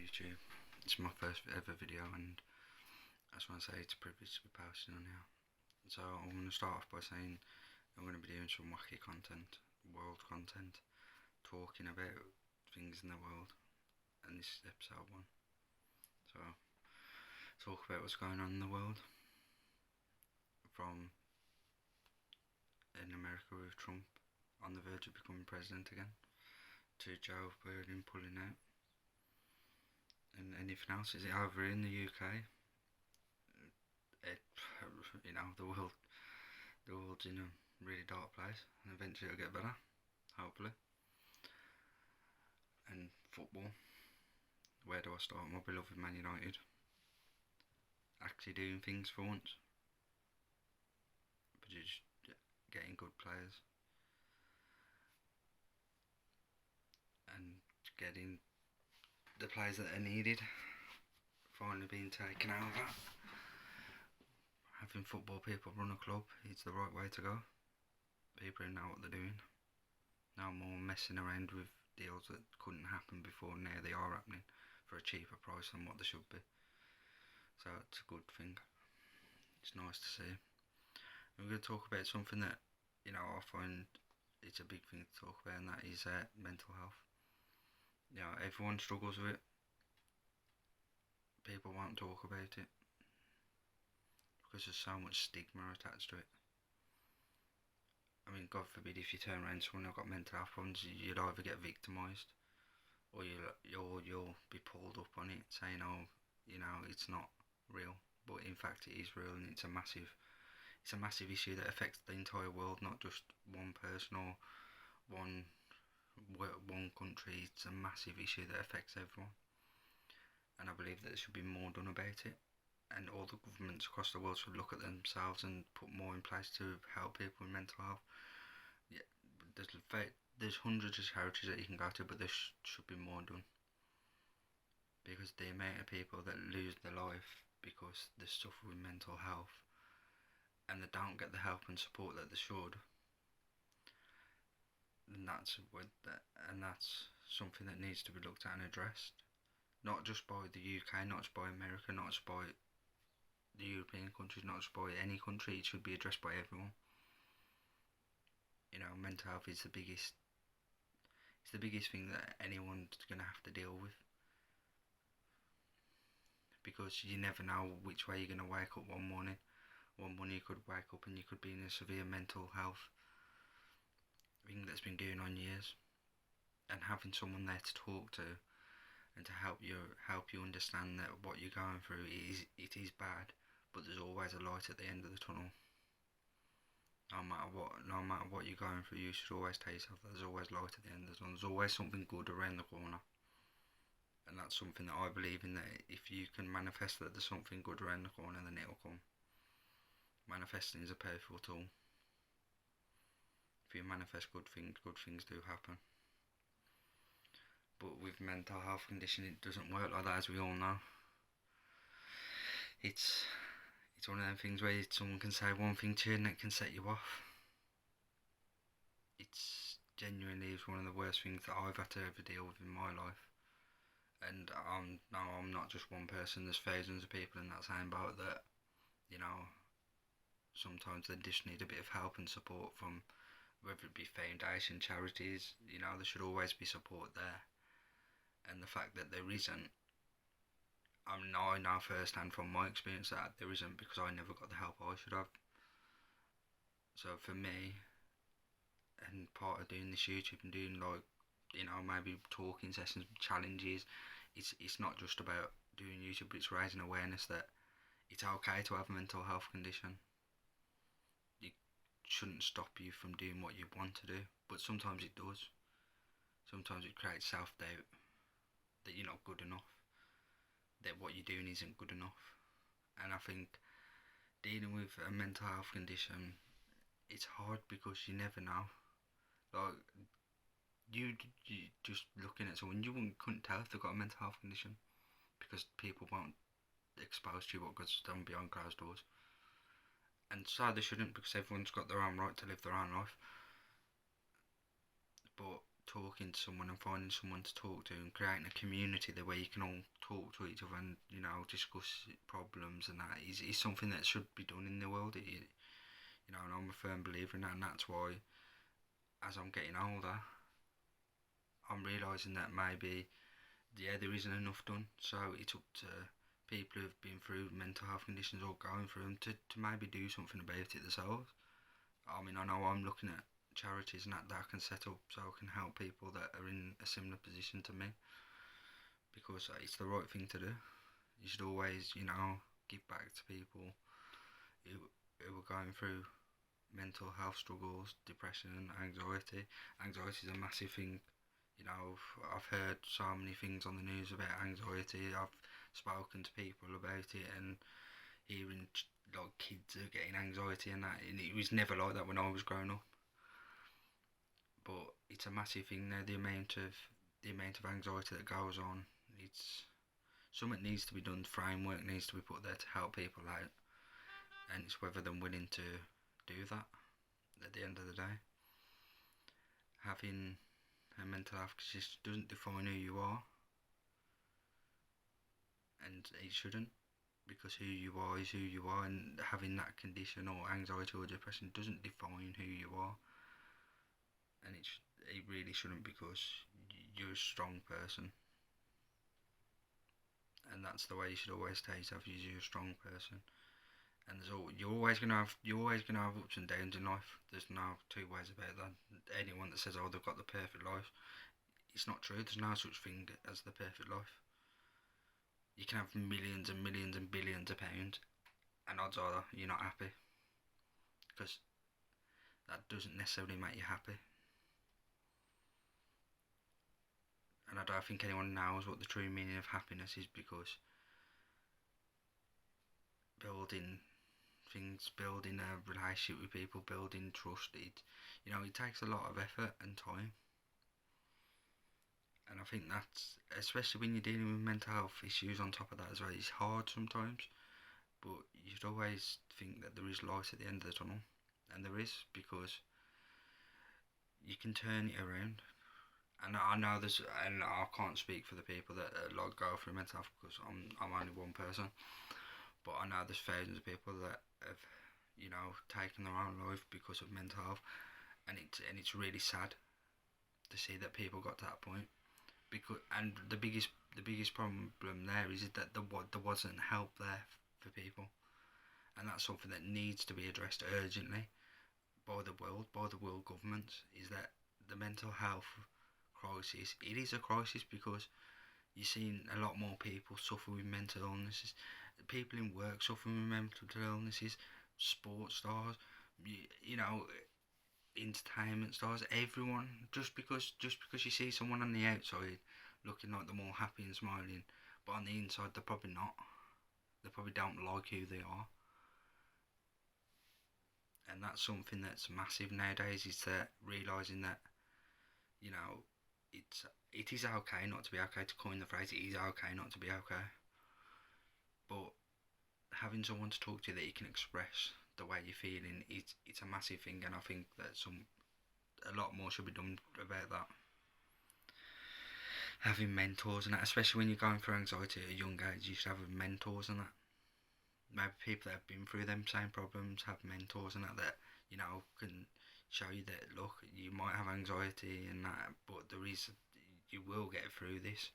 YouTube. It's my first ever video, and I just want to say it's a privilege to be posting on here. So I'm going to start off by saying I'm going to be doing some wacky content, world content, talking about things in the world, and this is episode 1. So, talk about what's going on in the world, from in America with Trump on the verge of becoming president again, to Joe Biden pulling out, and anything else. Is it over in the UK? The world's in a really dark place, and eventually it'll get better, hopefully. And football, where do I start? My beloved Man United actually doing things for once, but just getting good players and getting the players that are needed finally being taken over. Having football people run a club is the right way to go. People know what they're doing. No more messing around with deals that couldn't happen before. Now they are happening for a cheaper price than what they should be. So it's a good thing. It's nice to see. And we're going to talk about something that I find it's a big thing to talk about, and that is mental health. Everyone struggles with it. People won't talk about it because there's so much stigma attached to it. I mean, God forbid if you turn around to someone who's got mental health problems, you'd either get victimised or you'll be pulled up on it, saying, oh, it's not real. But in fact it is real, and it's a massive issue that affects the entire world, not just one person or one country. It's a massive issue that affects everyone, and I believe that there should be more done about it, and all the governments across the world should look at themselves and put more in place to help people with mental health. There's hundreds of charities that you can go to, but there should be more done, because the amount of people that lose their life because they suffer with mental health and they don't get the help and support that they should, and that's something that needs to be looked at and addressed, not just by the UK, not just by America, not just by the European countries, not just by any country. It should be addressed by everyone. Mental health is the biggest thing that anyone's going to have to deal with, because you never know which way you're going to wake up one morning. One morning you could wake up and you could be in a severe mental health thing that's been going on years, and having someone there to talk to and to help you understand that what you're going through it is bad, but there's always a light at the end of the tunnel. No matter what you're going through, you should always tell yourself that there's always light at the end of the tunnel. There's always something good around the corner, and that's something that I believe in, that if you can manifest that there's something good around the corner, then it'll come. Manifesting is a powerful tool. If you manifest good things do happen. But with mental health condition, it doesn't work like that, as we all know. It's one of them things where someone can say one thing to you and it can set you off. It's genuinely one of the worst things that I've had to ever deal with in my life. And I'm not just one person. There's thousands of people in that same boat that, sometimes they just need a bit of help and support from, whether it be foundation, charities. There should always be support there. And the fact that there isn't, I know firsthand from my experience that there isn't, because I never got the help I should have. So for me, and part of doing this YouTube and doing maybe talking sessions, challenges, it's not just about doing YouTube, but it's raising awareness that it's okay to have a mental health condition. It shouldn't stop you from doing what you want to do, but sometimes it does. Sometimes it creates self-doubt that you're not good enough, that what you're doing isn't good enough. And I think dealing with a mental health condition, it's hard because you never know. Like, you just looking at someone, you couldn't tell if they've got a mental health condition, because people won't expose to you what goes on behind closed doors. And so they shouldn't, because everyone's got their own right to live their own life. But talking to someone and finding someone to talk to and creating a community there where you can all talk to each other and discuss problems, and that is something that should be done in the world. And I'm a firm believer in that, and that's why as I'm getting older, I'm realising that maybe there isn't enough done. So it's up to people who've been through mental health conditions or going through them to maybe do something about it themselves. I mean, I know I'm looking at charities and that I can set up so I can help people that are in a similar position to me, because it's the right thing to do. You should always, give back to people who, who are going through mental health struggles, depression, anxiety. Anxiety is a massive thing. I've heard so many things on the news about anxiety. I've spoken to people about it, and hearing like kids are getting anxiety and that, and it was never like that when I was growing up. But it's a massive thing now. The amount of anxiety that goes on. It's something needs to be done. Framework needs to be put there to help people out, and it's whether they're willing to do that. At the end of the day, having a mental health condition doesn't define who you are, and it shouldn't, because who you are is who you are, and having that condition or anxiety or depression doesn't define who you are, and it really shouldn't, because you're a strong person, and that's the way you should always tell yourself, you're a strong person. And you're always gonna have ups and downs in life. There's no two ways about that. Anyone that says, "Oh, they've got the perfect life," it's not true. There's no such thing as the perfect life. You can have millions and millions and billions of pounds, and odds are you're not happy, because that doesn't necessarily make you happy. And I don't think anyone knows what the true meaning of happiness is, because building things, building a relationship with people, building trust, it takes a lot of effort and time. And I think that's, especially when you're dealing with mental health issues on top of that as well, it's hard sometimes, but you should always think that there is light at the end of the tunnel, and there is, because you can turn it around. And I know this, and I can't speak for the people that go through mental health, because I'm only one person, but I know there's thousands of people that have taken their own life because of mental health, and it's really sad to see that people got to that point. And the biggest problem there is that there wasn't help there for people, and that's something that needs to be addressed urgently by the world governments. Is that the mental health crisis? It is a crisis, because you're seeing a lot more people suffer with mental illnesses. People in work suffering with mental illnesses, sports stars, entertainment stars, everyone. Just because you see someone on the outside looking like they're more happy and smiling, but on the inside they're probably not. They probably don't like who they are. And that's something that's massive nowadays, is that realising that it is okay not to be okay. To coin the phrase, it is okay not to be okay. But having someone to talk to that you can express the way you're feeling, it's a massive thing, and I think that a lot more should be done about that. Having mentors and that, especially when you're going through anxiety at a young age, you should have mentors and that. Maybe people that have been through them same problems have mentors and that can show you that, look, you might have anxiety and that, but you will get through this.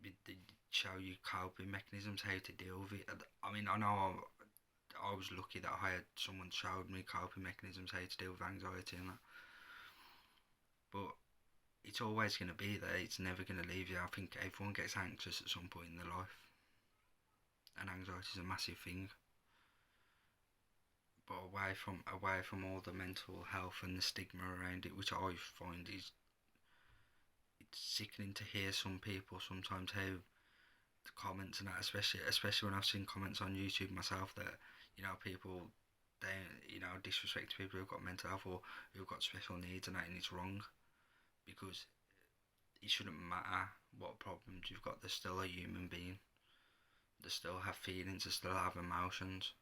They show you coping mechanisms, how to deal with it. I mean, I know I was lucky that I had someone showed me coping mechanisms, how to deal with anxiety and that. But it's always going to be there. It's never going to leave you. I think everyone gets anxious at some point in their life, and anxiety is a massive thing. But away from all the mental health and the stigma around it, which I find it's sickening to hear some people sometimes, how the comments and that, especially when I've seen comments on YouTube myself, that people they disrespect people who've got mental health or who've got special needs and that, and it's wrong, because it shouldn't matter what problems you've got. They're still a human being. They still have feelings. They still have emotions,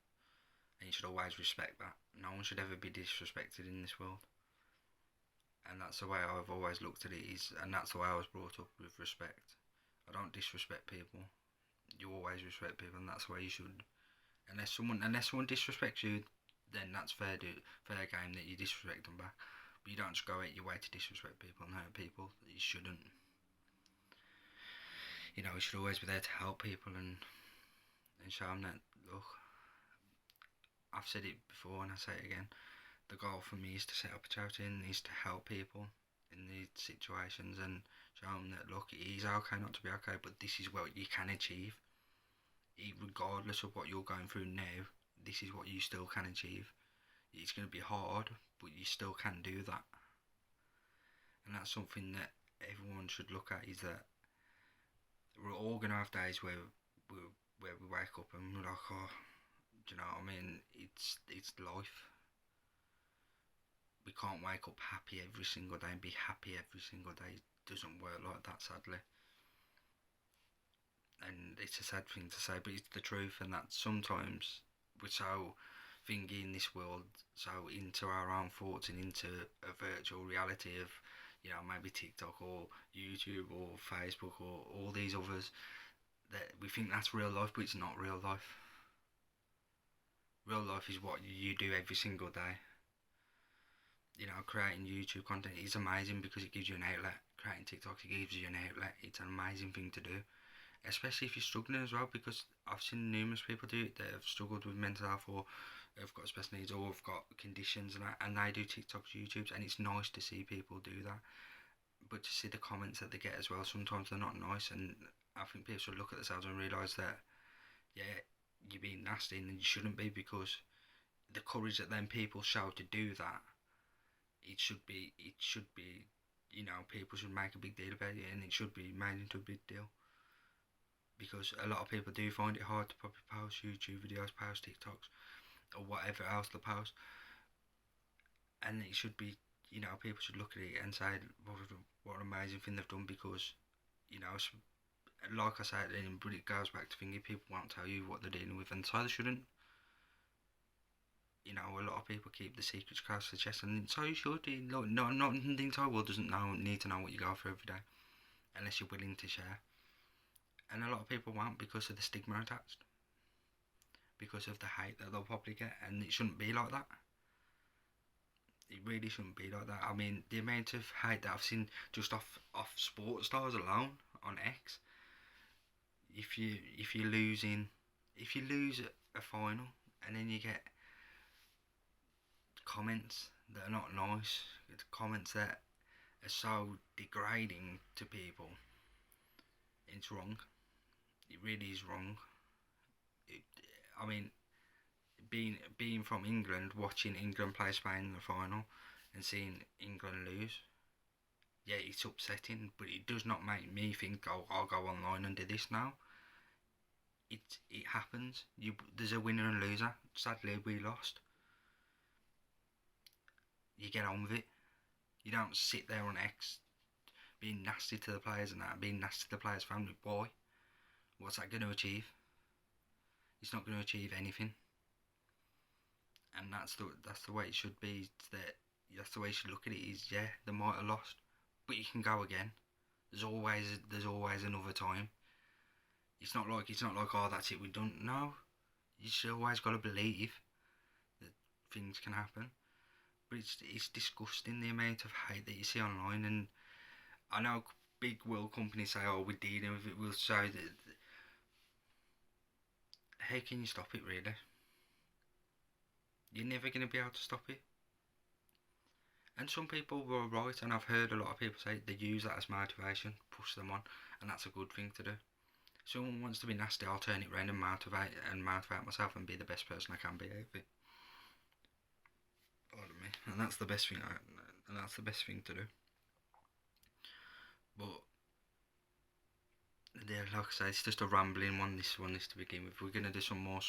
and you should always respect that. No one should ever be disrespected in this world. And that's the way I've always looked at it, and that's the way I was brought up, with respect. I don't disrespect people. You always respect people, and that's the way you should. Unless someone disrespects you, then that's fair game that you disrespect them back. But you don't just go out your way to disrespect people and hurt people. You shouldn't. You should always be there to help people and show them that, look, I've said it before and I say it again, the goal for me is to set up a charity and is to help people in these situations and show them that, look, it is okay not to be okay, but this is what you can achieve. Regardless of what you're going through now, this is what you still can achieve. It's going to be hard, but you still can do that. And that's something that everyone should look at, is that we're all going to have days where we wake up and we're like, oh, do you know what I mean? It's life. We can't wake up happy every single day and be happy every single day. It doesn't work like that, sadly. And it's a sad thing to say, but it's the truth. And that sometimes we're so thingy in this world, so into our own thoughts and into a virtual reality of, maybe TikTok or YouTube or Facebook or all these others, that we think that's real life, but it's not real life. Real life is what you do every single day. Creating YouTube content is amazing because it gives you an outlet. Creating TikTok, it gives you an outlet. It's an amazing thing to do, especially if you're struggling as well, because I've seen numerous people do it that have struggled with mental health or have got special needs or have got conditions and they do TikToks, YouTubes, and it's nice to see people do that. But to see the comments that they get as well, sometimes they're not nice, and I think people should look at themselves and realise that, yeah, you're being nasty and you shouldn't be, because the courage that then people show to do that, it should be, people should make a big deal about it, and it should be made into a big deal. Because a lot of people do find it hard to probably post YouTube videos, post TikToks, or whatever else they post. And it should be, people should look at it and say, what an amazing thing they've done, because, like I said, but it goes back to thinking, people won't tell you what they're dealing with, and so they shouldn't. A lot of people keep the secrets close to the chest, and so you should. Not the entire world doesn't need to know what you go through every day, unless you're willing to share. And a lot of people won't, because of the stigma attached, because of the hate that they'll probably get, and it shouldn't be like that. It really shouldn't be like that. I mean, the amount of hate that I've seen just off sports stars alone on X. If you lose a final and then you get comments that are not nice, comments that are so degrading to people, it's wrong. It really is wrong. Being from England, watching England play Spain in the final and seeing England lose, yeah, it's upsetting, but it does not make me think, oh, I'll go online and do this now. It happens. There's a winner and loser. Sadly, we lost. You get on with it. You don't sit there on X being nasty to the players and that, being nasty to the players' family. Why? What's that going to achieve? It's not going to achieve anything. And that's the way it should be. That's the way you should look at it. Is, yeah, they might have lost, but you can go again. There's always another time. It's not like oh, that's it, we're done. No, you still always got to believe that things can happen. But it's disgusting, the amount of hate that you see online. And I know big world companies say, oh, we're dealing with it, we'll show that. How can you stop it, really? You're never going to be able to stop it. And some people were right, and I've heard a lot of people say they use that as motivation, push them on, and that's a good thing to do. If someone wants to be nasty, I'll turn it round and motivate myself and be the best person I can be out of it. Pardon me. And that's the best thing to do. But yeah, like I say, it's just a rambling one. This to begin with. We're gonna do some more.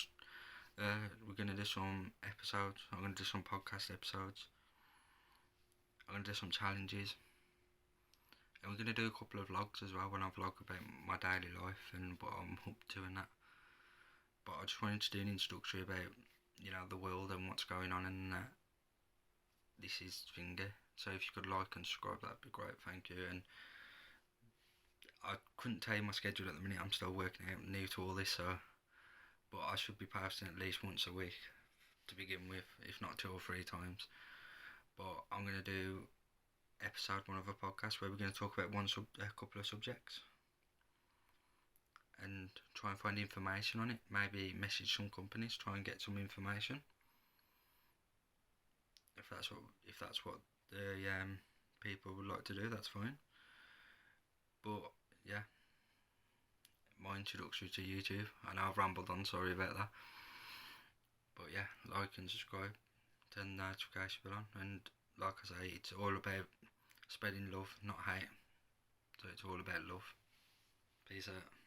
We're gonna do some episodes. I'm gonna do some podcast episodes. I'm gonna do some challenges, and we're gonna do a couple of vlogs as well. When I vlog about my daily life and what I'm up to and that. But I just wanted to do an introductory about the world and what's going on, and that. This is Finger. So if you could like and subscribe, that'd be great. Thank you. And I couldn't tell you my schedule at the minute. I'm still working out, new to all this, so but I should be posting at least once a week to begin with, if not 2 or 3 times. But I'm gonna do episode 1 of a podcast where we're gonna talk about a couple of subjects and try and find information on it. Maybe message some companies, try and get some information. If that's what the people would like to do, that's fine. But yeah, my introduction to YouTube. I know I've rambled on, sorry about that. But yeah, like and subscribe, turn the notification bell on, and like I say, it's all about spreading love, not hate. So it's all about love. Peace out.